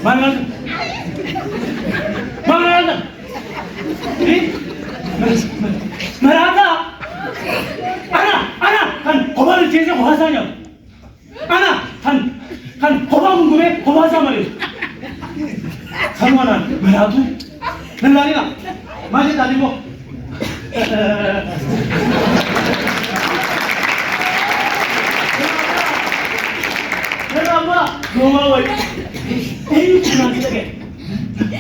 Mana? Eh? Merata? Ana kan kobar cese kohasanya. Ana kan kobar munggume kohasa mari. Samana meratu. Nalari na. Masih tadi mo. Kenapa? Gua woi. Kurang kita ke.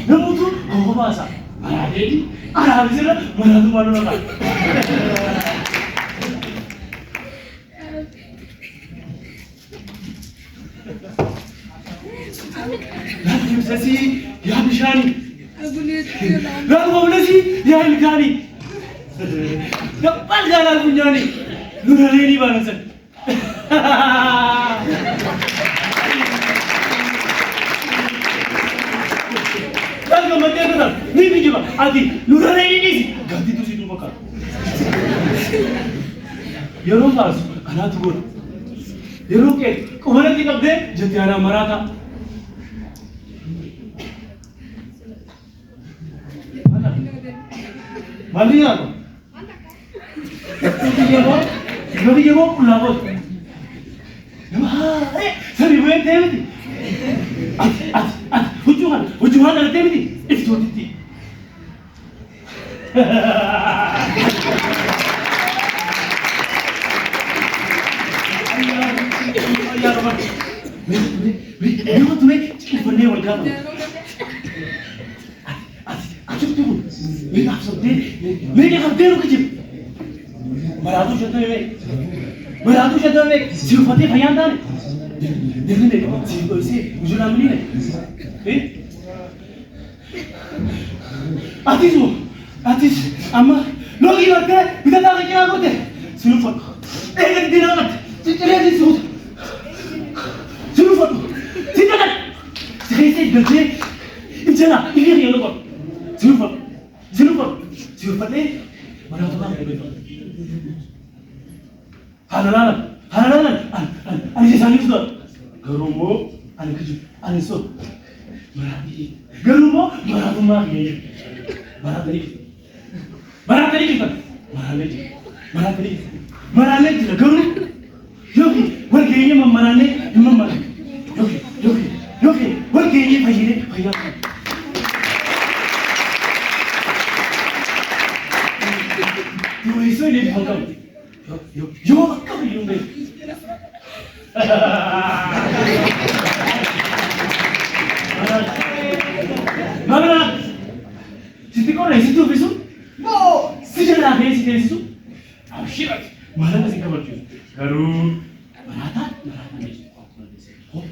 Namu tu kohasa. Jadi, ada sih lah, mana tu malu nak. Lalu sesi, ya Bishani. Lalu mana sih, ya Ilkani. Dapat jalan punya ni, luar ini bangsa. Kalau mati aku tak, ni juga. Adi, luar ini ni. Ganti tu situ makan. Yoro pas, anak tu gol. Yoro ke, kau mana kita deh? Jadi anak Maratha. Mana? Mana dia tu? Jadi dia mau pulang bos. Sorry, buat tadi. Ujungan ada tadi. Itu tadi. Ya Roman. Beri tu cikin benda orang kamu. Acuk tu. Beri apa tu? Beri apa tu kecil. Meratu jatuh ni. Siapa tu bayan dah? देखने देखो सिर्फ ऐसे मुझे नाम नहीं है आतिश अम्मा लोग ही लगते हैं इधर ताकि क्या करते सुनो फट एक दिन आना चले जी सुनो फट सीधा कर जैसे गधे इतना इधर ये लोग सुनो फट ले मरा तो ना Halalan, ani sesali sudah. Gerumo, ani keju, ani so. Marati. Gerumo, maratu magi. Marati kita. Marati. Gerumo. Yogi, warganya memarane, memar. Yogi, warganya payah. Yo itu ini bangkang. Yo, kau yang ni. Mana? Siti kau ni situ bisu? No, sijil nak ni situ. Ah, siapa? Mana masih kabar tu? Garu, Maratha ni. Hop.